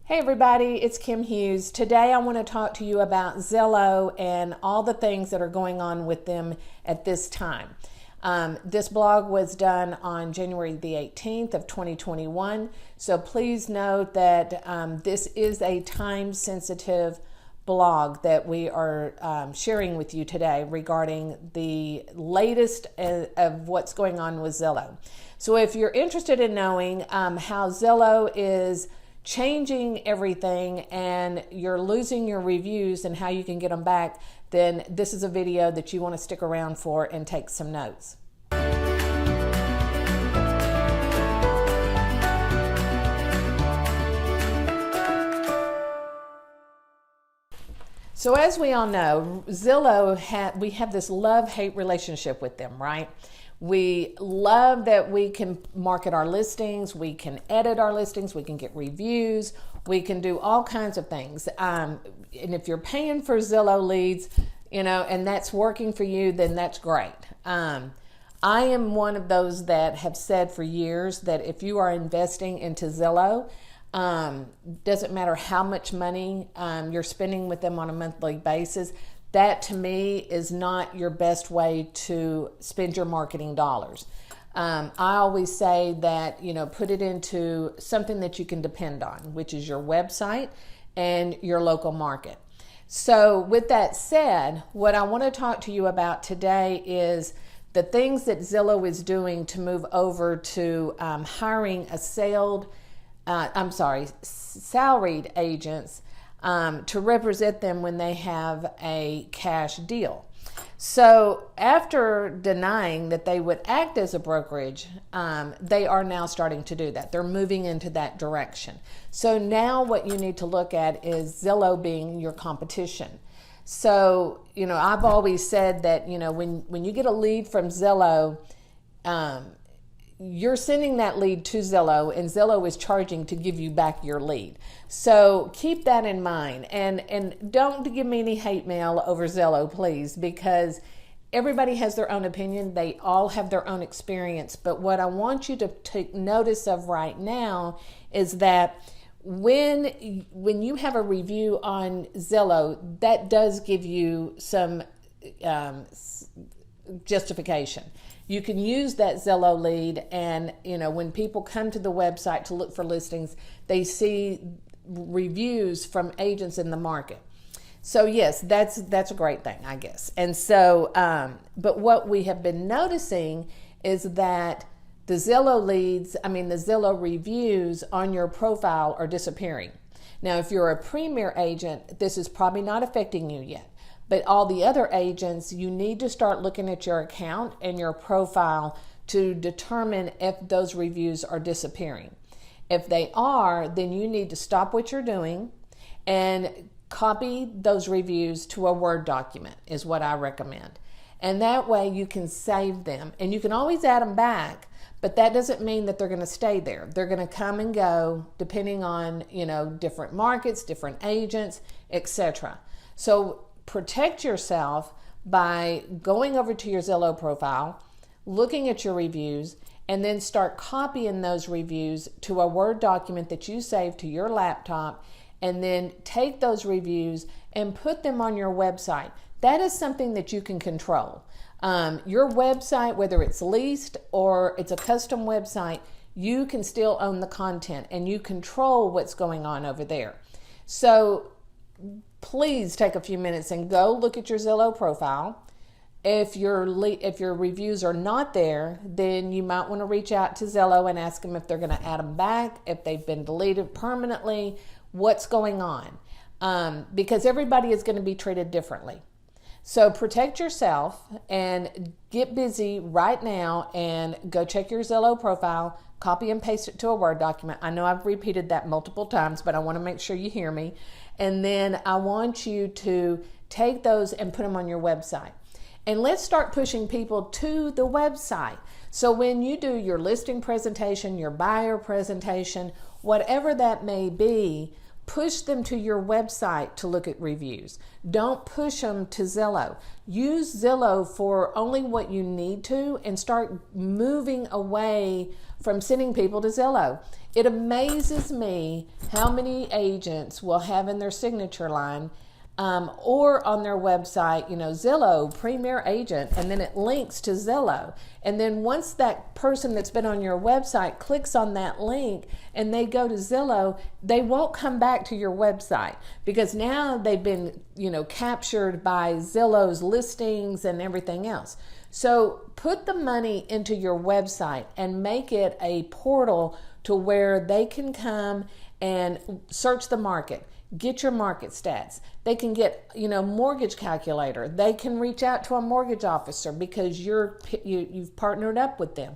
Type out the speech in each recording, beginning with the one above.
Hey everybody, it's Kim Hughes. Today I want to talk to you about Zillow and all the things that are going on with them at this time. This blog was done on January the 18th of 2021, so please note that this is a time-sensitive blog that we are sharing with you today regarding the latest of what's going on with Zillow. So if you're interested in knowing how Zillow is changing everything and you're losing your reviews and how you can get them back, then this is a video that you want to stick around for and take some notes. So as we all know, Zillow, we have this love-hate relationship with them, right? We love that we can market our listings, we can edit our listings, we can get reviews, we can do all kinds of things. And if you're paying for Zillow leads, and that's working for you, then that's great. I am one of those that have said for years that if you are investing into Zillow, doesn't matter how much money you're spending with them on a monthly basis, that to me is not your best way to spend your marketing dollars. I always say that, put it into something that you can depend on, which is your website and your local market. So with that said, what I want to talk to you about today is the things that Zillow is doing to move over to hiring salaried agents to represent them when they have a cash deal. So after denying that they would act as a brokerage, they are now starting to do that. They're moving into that direction. So now what you need to look at is Zillow being your competition. So, I've always said that, when you get a lead from Zillow, you're sending that lead to Zillow and Zillow is charging to give you back your lead. So keep that in mind, and don't give me any hate mail over Zillow, please, because everybody has their own opinion. They all have their own experience. But what I want you to take notice of right now is that when you have a review on Zillow, that does give you some justification. You can use that Zillow lead, and when people come to the website to look for listings, they see reviews from agents in the market. So yes, that's a great thing, I guess. And so, but what we have been noticing is that the Zillow reviews on your profile are disappearing. Now, if you're a premier agent, this is probably not affecting you yet. But all the other agents, you need to start looking at your account and your profile to determine if those reviews are disappearing. If they are, then you need to stop what you're doing and copy those reviews to a Word document is what I recommend. And that way you can save them. And you can always add them back, but that doesn't mean that they're going to stay there. They're going to come and go depending on, different markets, different agents, etc. So protect yourself by going over to your Zillow profile, looking at your reviews, and then start copying those reviews to a Word document that you save to your laptop, and then take those reviews and put them on your website. That is something that you can control. Your website, whether it's leased or it's a custom website, you can still own the content and you control what's going on over there. So please take a few minutes and go look at your Zillow profile. If your reviews are not there, then you might want to reach out to Zillow and ask them if they're going to add them back, if they've been deleted permanently, what's going on, because everybody is going to be treated differently. So protect yourself and get busy right now and go check your Zillow profile, copy and paste it to a Word document. I know I've repeated that multiple times, but I want to make sure you hear me. And then I want you to take those and put them on your website. And let's start pushing people to the website. So when you do your listing presentation, your buyer presentation, whatever that may be, push them to your website to look at reviews. Don't push them to Zillow. Use Zillow for only what you need to and start moving away from sending people to Zillow. It amazes me how many agents will have in their signature line or on their website, Zillow, Premier Agent, and then it links to Zillow. And then once that person that's been on your website clicks on that link and they go to Zillow, they won't come back to your website because now they've been, captured by Zillow's listings and everything else. So put the money into your website and make it a portal to where they can come and search the market. Get your market stats. They can get, mortgage calculator. They can reach out to a mortgage officer because you've partnered up with them.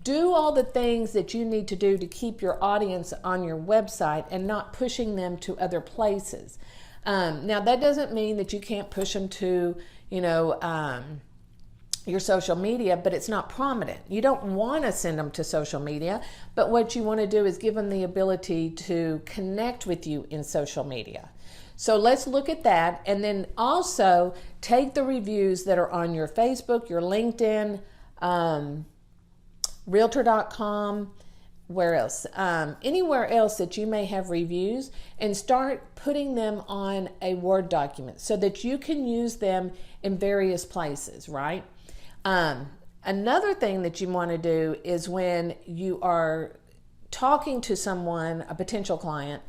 Do all the things that you need to do to keep your audience on your website and not pushing them to other places. Now, that doesn't mean that you can't push them to, your social media, but it's not prominent. You don't want to send them to social media, but what you want to do is give them the ability to connect with you in social media. So let's look at that, and then also take the reviews that are on your Facebook, your LinkedIn, Realtor.com, where else? Anywhere else that you may have reviews, and start putting them on a Word document so that you can use them in various places, right? Another thing that you want to do is when you are talking to someone, a potential client,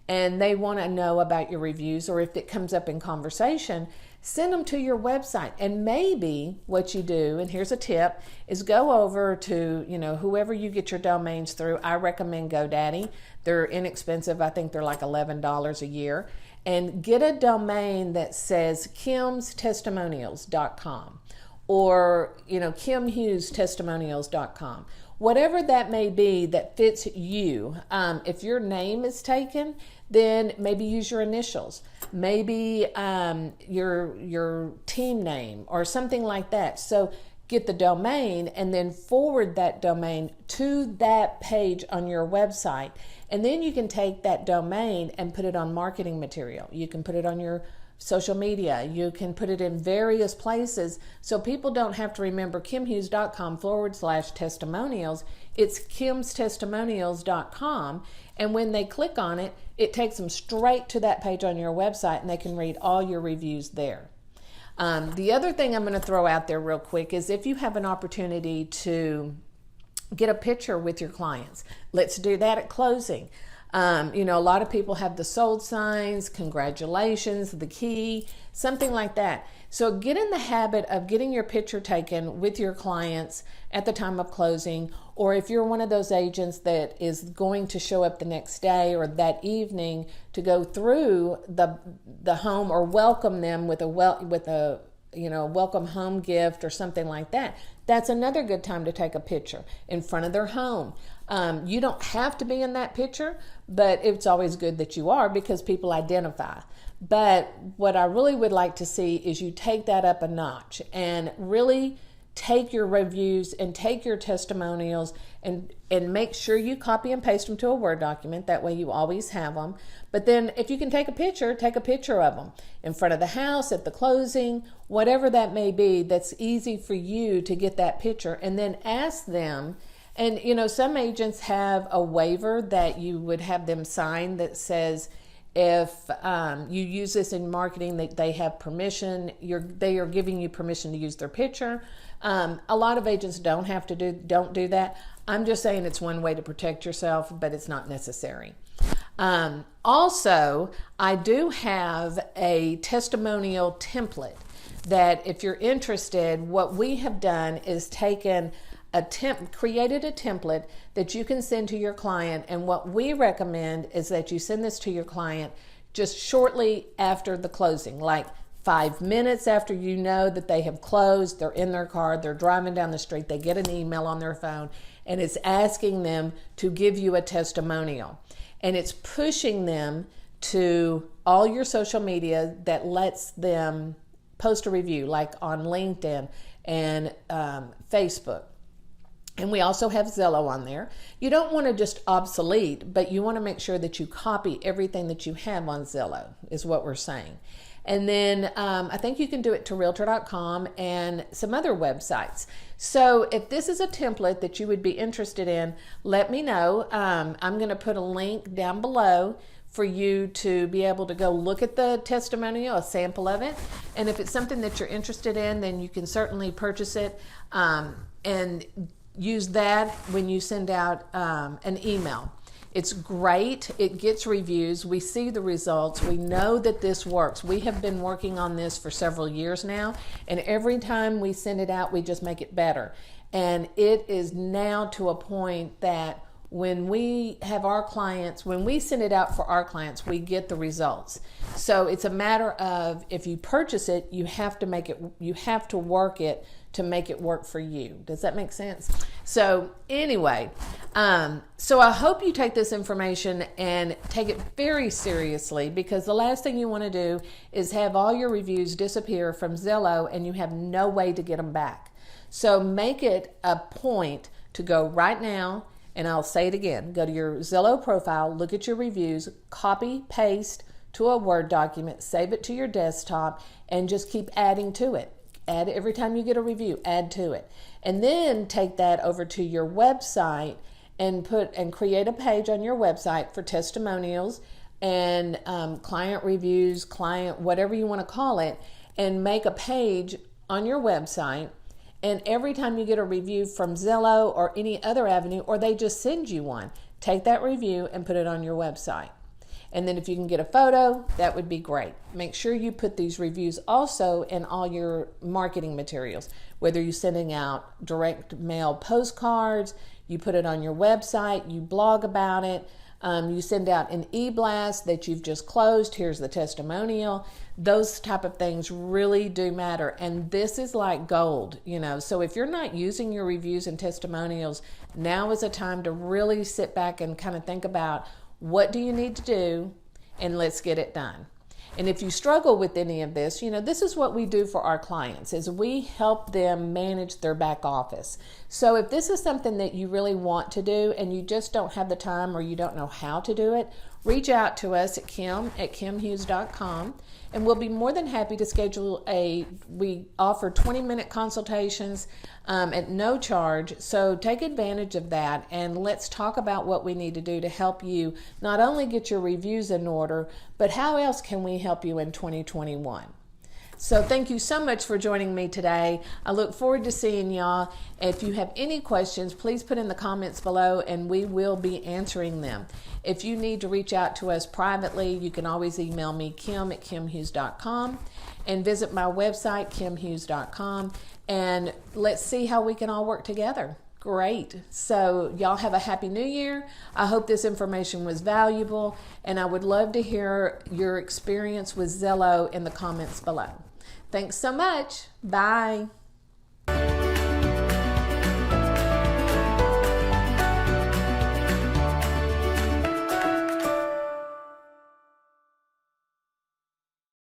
and they want to know about your reviews, or if it comes up in conversation, send them to your website. And maybe what you do, and here's a tip, is go over to, whoever you get your domains through. I recommend GoDaddy. They're inexpensive. I think they're like $11 a year. And get a domain that says kimstestimonials.com. or KimHughesTestimonials.com. Whatever that may be that fits you. If your name is taken, then maybe use your initials, maybe your team name or something like that. So get the domain and then forward that domain to that page on your website. And then you can take that domain and put it on marketing material. You can put it on your social media. You can put it in various places so people don't have to remember kimhughes.com/testimonials. It's kimstestimonials.com. And when they click on it, it takes them straight to that page on your website and they can read all your reviews there. The other thing I'm going to throw out there real quick is if you have an opportunity to get a picture with your clients, let's do that at closing. A lot of people have the sold signs, congratulations, the key, something like that. So get in the habit of getting your picture taken with your clients at the time of closing, or if you're one of those agents that is going to show up the next day or that evening to go through the home or welcome them with a welcome home gift or something like that. That's another good time to take a picture in front of their home. You don't have to be in that picture, but it's always good that you are because people identify. But what I really would like to see is you take that up a notch and really take your reviews and take your testimonials and make sure you copy and paste them to a Word document. That way you always have them. But then if you can take a picture of them in front of the house, at the closing, whatever that may be, that's easy for you to get that picture and then ask them. And, some agents have a waiver that you would have them sign that says if you use this in marketing, that they have permission, they are giving you permission to use their picture. A lot of agents don't do that. I'm just saying it's one way to protect yourself, but it's not necessary. Also, I do have a testimonial template that if you're interested, what we have done is created a template that you can send to your client, and what we recommend is that you send this to your client just shortly after the closing, like 5 minutes after you know that they have closed, they're in their car, they're driving down the street, they get an email on their phone, and it's asking them to give you a testimonial. And it's pushing them to all your social media that lets them post a review, like on LinkedIn and Facebook. And we also have Zillow on there. You don't want to just obsolete, but you want to make sure that you copy everything that you have on Zillow, is what we're saying. And then I think you can do it to realtor.com and some other websites. So if this is a template that you would be interested in, let me know. I'm going to put a link down below for you to be able to go look at the testimonial, a sample of it. And if it's something that you're interested in, then you can certainly purchase it and use that when you send out an email. It's great. It gets reviews. We see the results. We know that this works. We have been working on this for several years now, and every time we send it out, we just make it better. And it is now to a point that when we have our clients, when we send it out for our clients, we get the results. So it's a matter of, if you purchase it, you have to make it, you have to work it to make it work for you. Does that make sense? So anyway, so I hope you take this information and take it very seriously, because the last thing you want to do is have all your reviews disappear from Zillow and you have no way to get them back. So make it a point to go right now, and I'll say it again, go to your Zillow profile, look at your reviews, copy, paste to a Word document, save it to your desktop, and just keep adding to it. Add every time you get a review, add to it. And then take that over to your website and create a page on your website for testimonials and client reviews, client, whatever you want to call it, and make a page on your website. And every time you get a review from Zillow or any other avenue, or they just send you one, take that review and put it on your website. And then if you can get a photo, that would be great. Make sure you put these reviews also in all your marketing materials, whether you're sending out direct mail postcards, you put it on your website, you blog about it, you send out an e-blast that you've just closed, here's the testimonial. Those type of things really do matter. And this is like gold, you know. So if you're not using your reviews and testimonials, now is a time to really sit back and kind of think about, what do you need to do, and let's get it done. And if you struggle with any of this, you know, this is what we do for our clients, is we help them manage their back office. So if this is something that you really want to do and you just don't have the time or you don't know how to do it, reach out to us at kim@kimhughes.com, and we'll be more than happy to schedule we offer 20-minute consultations at no charge. So take advantage of that, and let's talk about what we need to do to help you not only get your reviews in order, but how else can we help you in 2021. So thank you so much for joining me today. I look forward to seeing y'all. If you have any questions, please put in the comments below and we will be answering them. If you need to reach out to us privately, you can always email me, kim@kimhughes.com, and visit my website, kimhughes.com, and let's see how we can all work together. Great. So y'all have a happy new year. I hope this information was valuable, and I would love to hear your experience with Zillow in the comments below. Thanks so much. Bye.